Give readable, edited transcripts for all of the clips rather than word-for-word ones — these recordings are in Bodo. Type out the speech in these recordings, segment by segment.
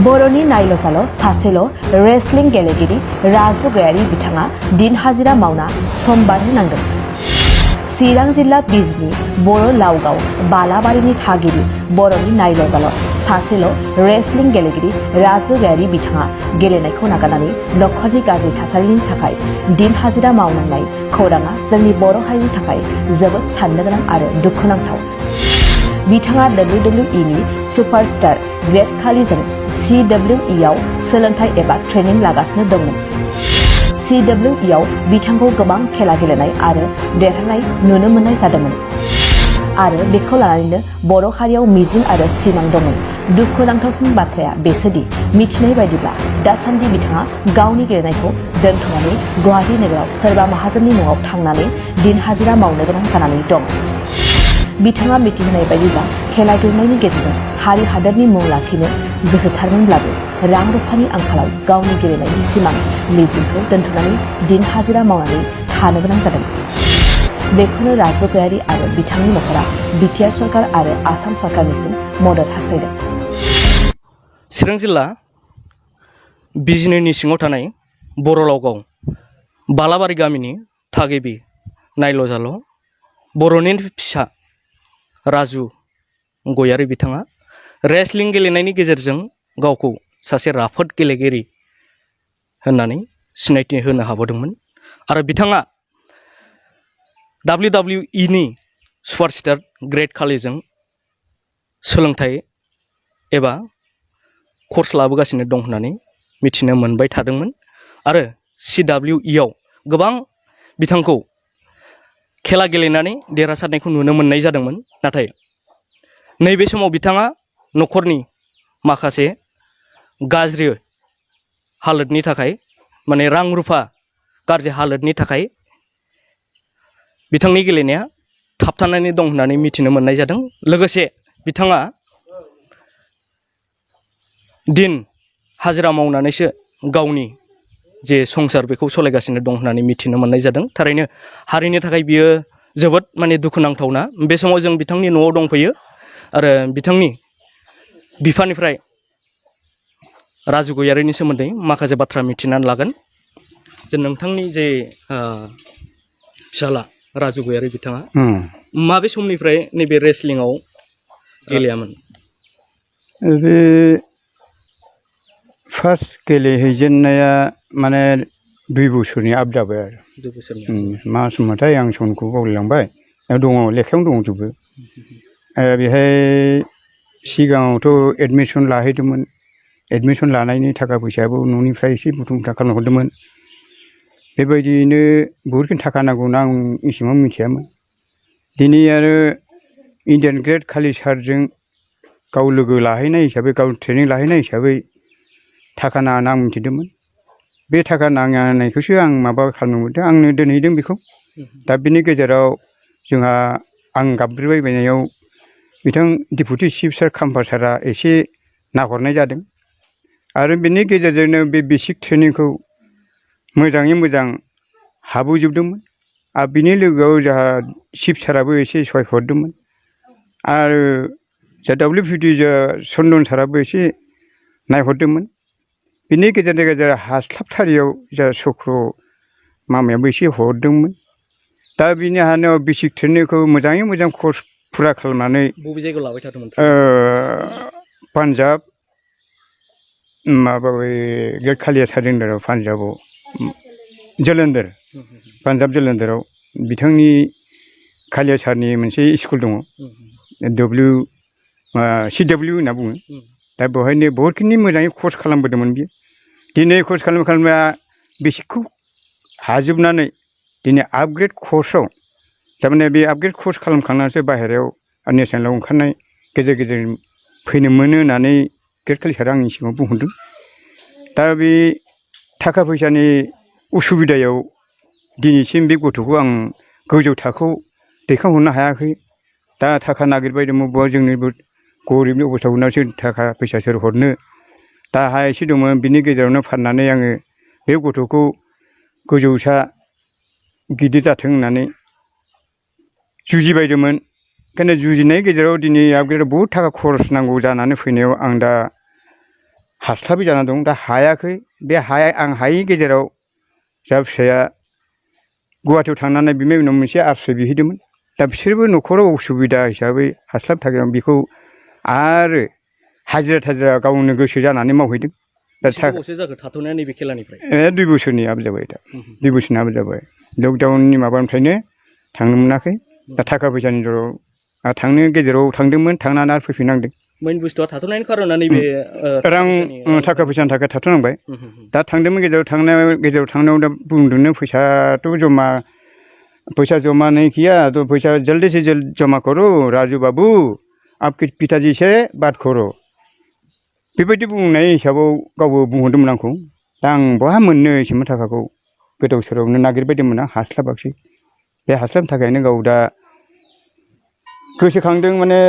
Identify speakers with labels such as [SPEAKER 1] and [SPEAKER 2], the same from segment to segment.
[SPEAKER 1] बर'नि नायल' सासेल' रेसलिं गेलेगिरि राजु गयारि बिथाङा दिन हाजिरा मावना समबार होनांदों। चिरां जिल्ला बिजनी बर' लावगाव बालाबारिनि थागिरि बर'नि नायल' सासेल' रेसलिं गेलेगिरि राजु गयारि बिथाङा गेलेनायखौ नागारनानै नखरनि गाज्रि थासारिनि थाखाय दिन हाजिरा मावनांनाय खौराङा जोंनि बर' हारिनि थाखाय जोबोद साननो गोनां आरो दुखुनांथाव। बिथाङा WWE नि सुपारस्टार ग्रेट खालीजों CWE आव सोलोंथाइ एबा ट्रेनिं लागासिनो दंमोन। CWE आव बिथांखौ गोबां खेला गेलेनाय आरो देरहानाय नुनो मोननाय जादोंमोन आरो बेखौ लानानैनो बर' हारियाव मिजिं आरो सिमां दंमोन। दुखुनांथावसिन बाथ्राया बेसोदि मिथिनाय बायदिब्ला दासान्दि बिथाङा गावनि गेलेनायखौ दोनथ'नानै गुवाहाटी नोगोराव सोरबा माहाजोननि न'आव थांनानै दिन हाजिरा मावनो गोनां जानानै दं। बिथाङा मिथिहोनाय बायदिब्ला खेला गेलेनायनि गेजेरजों हारि हादोरनि मुं लाखिनो गोसोथारमोनब्लाबो रां रुफानि आंखालाव गावनि गेलेनायनि सिमां मिजिंखौ दोनथ'नानै दिन हाजिरा मावनानै थानो गोनां जादों। बेखौनो राजु गयारि आरो बिथांनि नखरा बिटिआर सरकार आरो आसाम सरकारनिसिम मदद हास्थायदों।
[SPEAKER 2] चिरां जिल्ला बिजनीनि सिङाव थानाय बर' लावगाव बालाबारि गामिनि थागिबि नायल' जाल' बर'नि फिसा राजु गयारि बिथाङा रेसलिं गेलेनायनि गेजेरजों गावखौ सासे राफोद गेलेगिरि होननानै सिनायथि होनो हाबोदोंमोन आरो बिथाङा WWE नि सुपारस्टार ग्रेट खालीजों सोलोंथाइ एबा कर्स लाबोगासिनो दं होननानै मिथिनो मोनबाय थादोंमोन आरो CWE आव गोबां बिथांखौ खेला गेलेनानै देरहासारनायखौ नुनो मोननाय जादोंमोन। नाथाय नैबे समाव बिथाङा नखरनि माखासे गाज्रि हालोदनि थाखाय माने रां रुफा गाज्रि हालोदनि थाखाय बिथांनि गेलेनाया थाबथानानै दं होननानै मिथिनो मोननाय जादों। लोगोसे बिथाङा दिन हाजिरा मावनानैसो गावनि जे संसार बेखौ सालायगासिनो दं होननानै मिथिनो मोननाय जादों। थारैनो हारिनि थाखाय बियो जोबोद माने दुखुनांथावना। बे समाव जों बिथांनि न'आव दंफैयो आरो बिथांनि बिफानिफ्राय राजु गयारिनि सोमोन्दै माखासे बाथ्रा मिथिनानै लागोन। जे नोंथांनि जे फिसाला राजु गयारि बिथाङा माबे समनिफ्राय नैबे रेसलिंआव गेलेयामोन?
[SPEAKER 3] बे फार्स्ट गेलेहैजेननाया माने 2 बोसोरनि आब जाबाय आरो
[SPEAKER 2] 2 बोसोरनि
[SPEAKER 3] मा सममोनथाय आं समखौ बावलायलांबाय। दङ लेखायावनो दंजोबो। बेहाय सिगाङावथ' एडमिसन लाहैदोंमोन। एडमिसन लानायनि थाखा फैसायाबो न'निफ्राय एसे बुथुम खालामहरदोंमोन। बेबायदियैनो बहुदखिनि थाखा नांगौना आं एसेबां मिथियामोन। दिनै आरो इण्डियान ग्रेट खाली सारजों गाव लोगो लाहैनाय हिसाबै गाव ट्रेनिं लाहैनाय हिसाबै थाखा नाङा आं मिथिदोंमोन। बे थाखा नाङानायखौसो आं माबा खालामनो मोनदों। आंनो दोनहैदों बेखौ। दा बिनि गेजेराव जोंहा आं गाबज्रिबाय बायनायाव बिथां डिपुटि चिफ सार खाम्फा सारा एसे नाहरनाय जादों आरो बिनि गेजेरजोंनो बे बेसिक ट्रेनिंखौ मोजाङै मोजां हाबोजोबदोंमोन आरो बिनि लोगोआव जोंहा चिफ साराबो एसे सहाय हरदोंमोन आरो जा WPD चन्दन साराबो एसे नायहरदोंमोन। बिनि गेजेर हास्लाबथारियाव जा चक्र मामायाबो एसे हरदोंमोन। दा बिनि हानायाव बेसिक ट्रेनिंखौ मोजाङै मोजां कर्स फुरा खालामनानै
[SPEAKER 2] बबे जायगायाव लाबाय थादोंमोन?
[SPEAKER 3] पान्जाब माबा ग्रेट खालिया सारजेन्टाराव पान्जाबाव जलन्धर पान्जाब जलन्धराव बिथांनि खालिया सारनि मोनसे स्कुल दङ CW होनना बुङो। दा बेवहायनो बहुदखिनि मोजाङै कर्स खालामबोदोंमोन बियो। दिनै कर्स खालामना बेसिकखौ हाजोबनानै दिनै आपग्रेड कर्सआव थारमाने बे आपग्रेड कर्स खालामखांनानैसो बाहेरायाव नेसनेलाव ओंखारनाय गेजेर गेजेर फैनो मोनो होननानै ग्रेट खाली सारा आंनि सिगाङाव बुंहरदों। दा बे थाखा फैसानि उसुबिदायाव दिनैसिम बे गथ'खौ आं गोजौ थाखोआव दैखांहरनो हायाखै। दा थाखा नागिरबाय दङ बबेबा जोंनि गरिबनि अबस्थायावसो थाखा फैसा सोर हरनो। दा हा एसे दंमोन बिनि गेजेरावनो फाननानै आङो बे गथ'खौ गोजौसा गिदिर जाथों होननानै जुजिबायदोंमोन। ओंखायनो जुजिनायनि गेजेराव दिनै आपग्रेडआव बहुद थाखा खरस नांगौ जानानै फैनायाव आं दा हास्लाबै जाना दं दा हायाखै बे हाया आं हायि गेजेराव जा फिसाया गुवाहाटियाव थांनानै बिनि उनाव मोनसे आश्रय बिहैदोंमोन दा बिसोरबो न'खराव उसुबिदा हिसाबै हास्लाबथाराखै बेखौ आरो हाजिरा थाजिरा गावनो गोसो जानानै मावहैदों दा
[SPEAKER 2] गोबावसो जाखो थाथ'नाया नैबे खेलानिफ्राय
[SPEAKER 3] 2 बोसोरनि आबो जाबाय दा 2 बोसोरनि आबो जाबाय लकडाउननि माबानिफ्रायनो थांनो मोनाखै दा थाखा फैसानि दराव थांनो गेजेराव थांदोंमोन थांनानै आरो फैफिननांदों
[SPEAKER 2] मेन बुस्थुआ थाथ'नायनि खार'ना नैबे
[SPEAKER 3] रां थाखा फैसानि थाखाय थाथ'नांबाय दा थांदोंमोन गेजेराव थांनायाव दा बुंदोंनो फैसाथ' पैसा जमा नहीं किया तो पैसा जल्दी से जल्द जमा करो राजू बाबू आपके पिताजी से बात करो बेबायदि बुंनाय हिसाबाव गावबो बुंहरदोंमोन आंखौ दा आं बहा मोननो एसेबां थाखाखौ गोदाव सोरावनो नागिरबायदोंमोन आं हास्लाबाखिसै बे हास्लाबनो थाखायनो गाव दा गोसोखांदों माने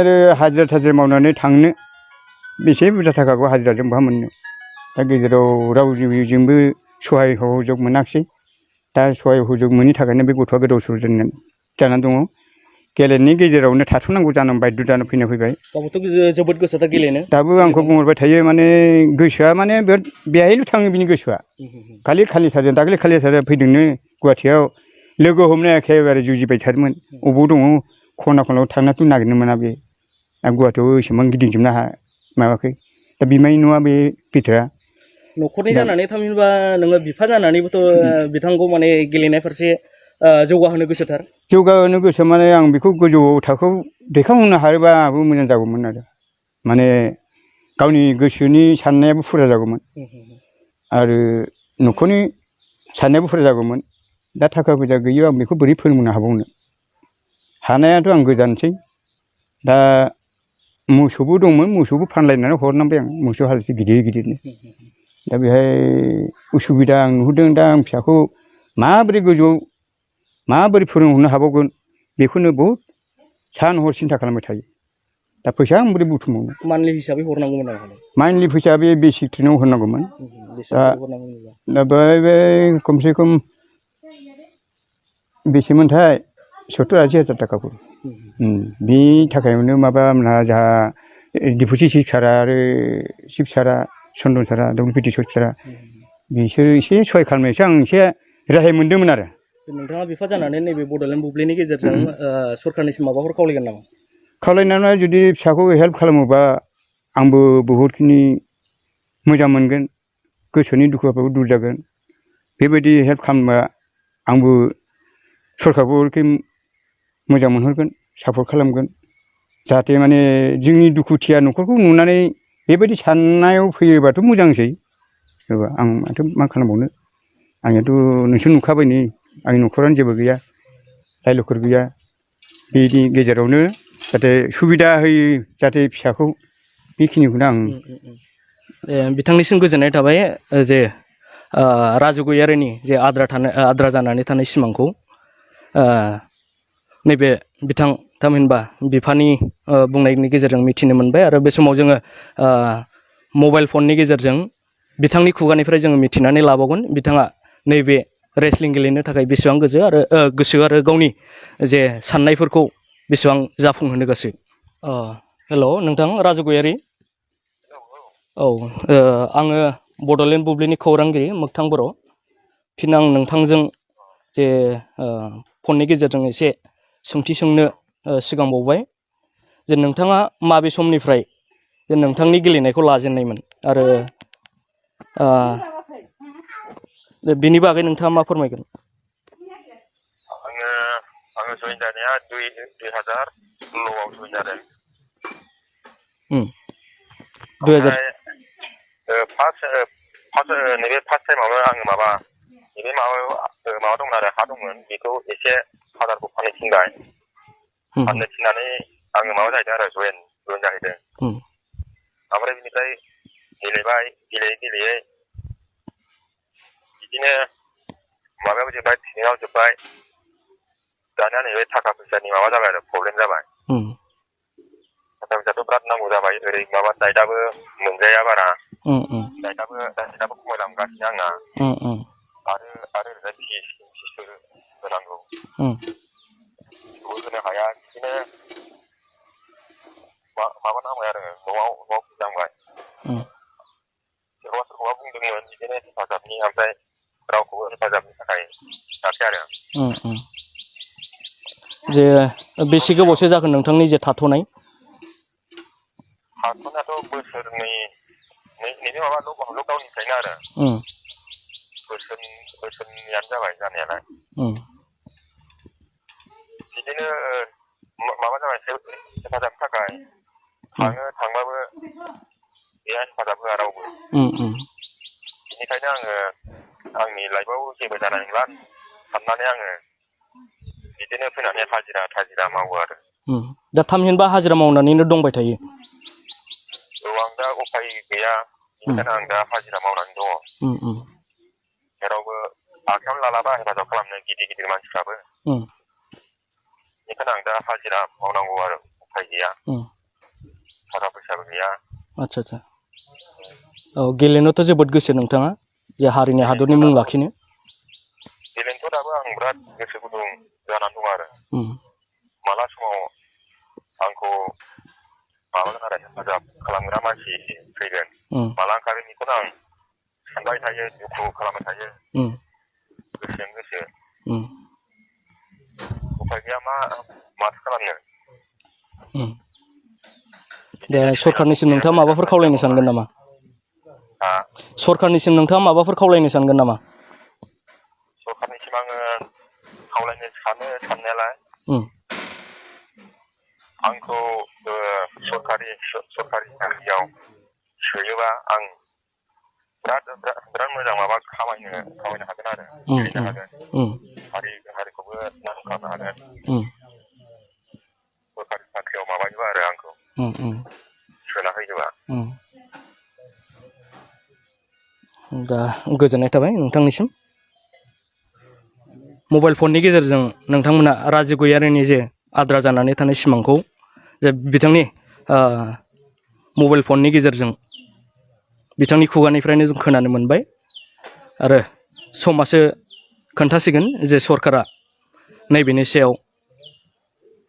[SPEAKER 3] हाजिरा थाजिरा मावनानै थांनो बेसे बुरजा थाखाखौ हाजिराजों बहा मोननो दा गेजेराव रावजोंबो सहाय सहयोग मोनाखिसै दा सहाय सहयोग मोनैनि थाखायनो बे गथ'आ गोदाव सोराव जानानै दङ गेलेनायनि गेजेरावनो थाथ'नांगौ जानानै बायद' जाना फैबाय
[SPEAKER 2] गावबोथ' जोबोद गोसो दा गेलेनो
[SPEAKER 3] दाबो आंखौ बुंहरबाय थायो माने गोसोआ माने बेहायल' थाङो बिनि गोसोआ खालि थादों दाख्लै खालि थादों फैदोंनो गुवाहाटियाव लोगो हमनो एखेबारे जुजिबाय थादोंमोन अबाव दङ खना खनायाव थांनाथ' नागिरनो मोना बे गुवाहाटियाव एसेबां गिदिंजोबनो माबाखै दा बिमायनि न'आ बे फिथोरा
[SPEAKER 2] न'खरनि जानानै थामहिनबा नोङो बिफा जानानैबोथ' बिथांखौ माने गेलेनाय फारसे जौगाहोनो गोसोथार
[SPEAKER 3] जौगाहोनो गोसो माने आं बेखौ गोजौ थाखोआव दैखांहरनो हायोबा आंहाबो मोजां जागौमोन आरो माने गावनि गोसोनि साननायाबो फुरा जागौमोन आरो न'खरनि साननायाबो फुरा जागौमोन दा थाखा फैसा गैयियाव आं बेखौ बोरै फोरोंनो हाबावनो हानायाथ' आं गोजानसै दा मोसौबो दंमोन मोसौबो फानलायनानै हरनांबाय आं मोसौ हालिसे गिदिरनो दा बेहाय उसुबिदा आं नुहुरदों दा आं फिसाखौ माबोरै गोजौआव माबोरै फोरोंहरनो हाबावगोन बेखौनो बहुद सान हर सिन्था खालामबाय थायो दा फैसा आं बोरै बुथुमबावनो
[SPEAKER 2] मान्थलि हिसाबै हरनांगौमोन आरो
[SPEAKER 3] मान्थलि फैसा बे बेसिक ट्रेनाव हरनांगौमोन दा बेहाय बे खमसे खम बेसेमोनथाय 70-80 हाजार थाखाफोर बे थाखायावनो माबा मोनहा जोंहा डिपुटि चिफ सारा आरो चिफ सारा चन्दन सारा WPT सारा बिसोर एसे सहाय खालामनायसो आं एसे रेहाय मोनदोंमोन आरो
[SPEAKER 2] नोंथाङा बिफा जानानै नैबे बड'लेण्ड बुब्लिनि गेजेरजों सरखारनिसिम माबाफोर खावलायगोन नामा
[SPEAKER 3] खावलायनानै जुदि फिसाखौ हेल्प खालामोबा आंबो बहुदखिनि मोजां मोनगोन गोसोनि दुखुआबो दूर जागोन बेबायदि हेल्प खालामबा आंबो सरखारखौ मोजां मोनहरगोन सापर्ट खालामगोन जाहाथे माने जोंनि दुखुथिया न'खरखौ नुनानै बेबायदि साननायाव फैयोबाथ' मोजांसै आं माथो मा खालामबावनो आंनियाथ' नोंसोर नुखाबाय नै आंनि न'खरानो जेबो गैया लाइ लखर गैया बिनि गेजेरावनो जाहाथे सुबिदा होयो जाहाथे फिसाखौ बेखिनिखौनो आं
[SPEAKER 2] बिथांनिसिम गोजोननाय थाबाय जे राजु गयारिनि जे आद्रा जानानै थानाय सिमांखौ नैबे बिथां थामहिनबा बिफानि बुंनायनि गेजेरजों मिथिनो मोनबाय आरो बे समाव जोङो मबाइल फननि गेजेरजों बिथांनि खुगानिफ्राय जोङो मिथिनानै लाबावगोन बिथाङा नैबे रेसलिं गेलेनो थाखाय बेसेबां गोसो आरो गावनि जे साननायफोरखौ बेसेबां जाफुंहोनो गोसो हेल' नोंथां राजु गयारि औ आङो बड'लेण्ड बुब्लिनि खौरांगिरि मोगथां बर' फिन आं नोंथांजों जे फननि गेजेरजों एसे सोंथि सोंनो सिगांबावबाय जे नोंथाङा माबे समनिफ्राय जे नोंथांनि गेलेनायखौ लाजेननायमोन आरो बिनि बागै नोंथाङा मा फोरमायगोन
[SPEAKER 4] आङो जइन जानाया 2016आव जइन जादों
[SPEAKER 2] 2000
[SPEAKER 4] नैबे फार्स्ट टाइमावनो आङो नैबे माबा दंमोन आरो हा दंमोन बेखौ एसे हाजारखौ फाननो थिनबाय फाननो थिननानै आङो माबा जाहैदों आरो जइन जाहैदों ओमफ्राय बिनिफ्राय गेलेयै बिदिनो माबायाव जोब्बाय ट्रेनिङाव जोब्बाय दानिया नैबे थाखा फैसानि माबा जाबाय आरो प्रब्लेम जाबाय थाखा फैसाथ' बिराद नांगौ जाबाय ओरै माबा दाइटआबो मोनजाया बारा दाइटआबो खमायलांगासिनो आंना आरो ओरैजाय फिसफोर होनांगौ बेखौबो होनो हाया बिदिनो माबा नांबाय आरो न'आव फैनांबाय बुंदोंमोन बिदिनो हेफाजाबनि ओमफ्राय रावखौबो हेफाजाबनि थाखाय दाखै आरो
[SPEAKER 2] जे बेसे गोबावसो जागोन नोंथांनि जे थाथ'नाय
[SPEAKER 4] थाथ'नायाथ' नैबे माबा लकडाउननिफ्रायनो आरो बोसोरनैयानो जाबाय जानायालाय बिदिनो माबा जाबाय हेफाजाबनि थाखाय थांबाबो बेहा हेफाजाब होआ रावबो बेनिखायनो आङो आंनि लाइफआव जेबो जानाय नंला साननानै आङो बिदिनो फैनानै हाजिरा मावो आरो
[SPEAKER 2] दा थामहिनबा हाजिरा मावनानैनो दंबाय थायो
[SPEAKER 4] औ आं दा उफाय गैया बेनिखायनो आं दा हाजिरा मावनानै दङ जेरावबो आखायावनो लालाबा हेफाजाब खालामनो गिदिर मानसिफ्राबो बेनिखायनो आं दा हाजिरा मावनांगौ आरो उफाय गैया थाखा फैसाबो गैया
[SPEAKER 2] आदसा औ गेलेनोथ' जोबोद गोसो नोंथाङा जे हारिनि हादरनि मुं लाखिनो
[SPEAKER 4] गेलेनोथ' दाबो आं बिराद गोसो गुदुं जानानै दं आरो माला समाव आंखौ माबागोन आरो हेफाजाब खालामग्रा मानसि फैगोन माला ओंखारो बेखौनो आं सानबाय थायो दुखु खालामबाय थायो गोसोजों गोसो उफाय गैया माथो खालामनो
[SPEAKER 2] दा सरखारनिसिम नोंथाङा माबाफोर खावलायनो सानगोन नामा सरखारनिसिम नोंथाङा माबाफोर खावलायनो सानगोन नामा
[SPEAKER 4] सरखारनिसिम आङो खावलायनो साननायालाय आंखौ सरकारि साख्रियाव सोयोबा आं बिराद मोजां माबा खामायनो हागोन आरो गेलेनो हागोन हारिखौबो नाम खालामनो हागोन सरकारि साख्रियाव माबायोबा आरो आंखौ सोना होयोबा
[SPEAKER 2] दा गोजोननाय थाबाय नोंथांनिसिम मबाइल फननि गेजेरजों नोंथांमोना राजु गयारिनि जे आद्रा जानानै थानाय सिमांखौ जे बिथांनि मबाइल फननि गेजेरजों बिथांनि खुगानिफ्रायनो जों खोनानो मोनबाय आरो समासो खोन्थासिगोन जे सरकारा नैबेनि सायाव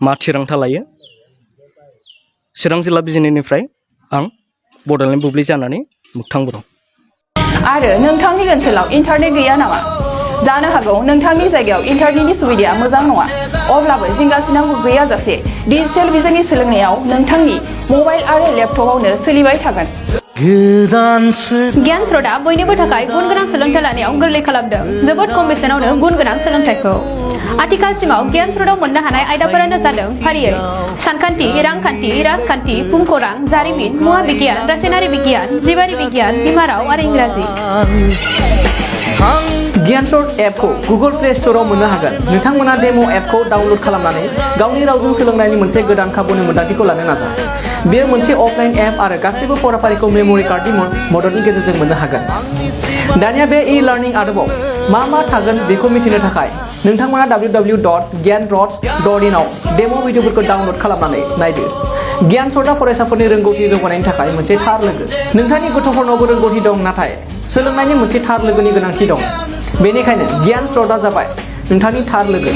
[SPEAKER 2] मा थिरांथा लायो चिरां जिल्ला बिजिनिनिफ्राय आं बड'लेण्ड बुब्लि जानानै मोगथां बर'
[SPEAKER 5] आरो नोंथांनि ओनसोलाव इन्टारनेट गैया नामा जानो हागौ नोंथांनि जायगायाव इन्टारनेटनि सुबिदाया मोजां नङा अब्लाबो जिंगासिनांगौ गैयाजासे डिजिटेल बिजोंनि सोलोंनायाव नोंथांनि मबाइल आरो लेपटपआवनो सोलिबाय थागोन
[SPEAKER 6] गियान स्रोतआ बयनिबो थाखाय गुन गोनां सोलोंथाइ लानायाव गोरलै खालामदों जोबोद खम बेसेनावनो गुन गोनां सोलोंथाइखौ आथिखालसिमाव गियान स्रोतआव मोननो हानाय आयदाफोरानो जादों फारियै सानखान्थि रांखान्थि राजखान्थि भुमखौरां जारिमिन मुवा बिगियान रासायनारि बिगियान जिबारि बिगियान बिमा राव आरो इंराजि
[SPEAKER 7] गियान स्रोत एपखौ गुगल प्ले स्ट'रआव मोननो हागोन नोंथांमोना डेम' एपखौ डाउनल'ड खालामनानै गावनि रावजों सोलोंनायनि मोनसे गोदान खाबुनि मोन्दांथिखौ लानो नाजा बेयो मोनसे अफलाइन एप आरो गासैबो फराफारिखौ मेम'रि कार्डनि मददनि गेजेरजों मोननो हागोन दानिया बे ई-लार्निं आदबाव मा थागोन बेखौ मिथिनो थाखाय नोंथांमोना www.gyanrots.in आव डेम' भिडिअफोरखौ डाउनल'ड खालामनानै नायदो गियान स्रोतआ फरायसाफोरनि रोंगौथि जौगानायनि थाखाय मोनसे थार लोगो नोंथांनि गथ'फोरनावबो रोंगौथि दं नाथाय सोलोंनायनि मोनसे थार लोगोनि गोनांथि दं बेनिखायनो गियान स्रोतआ जाबाय नोंथांनि थार लोगो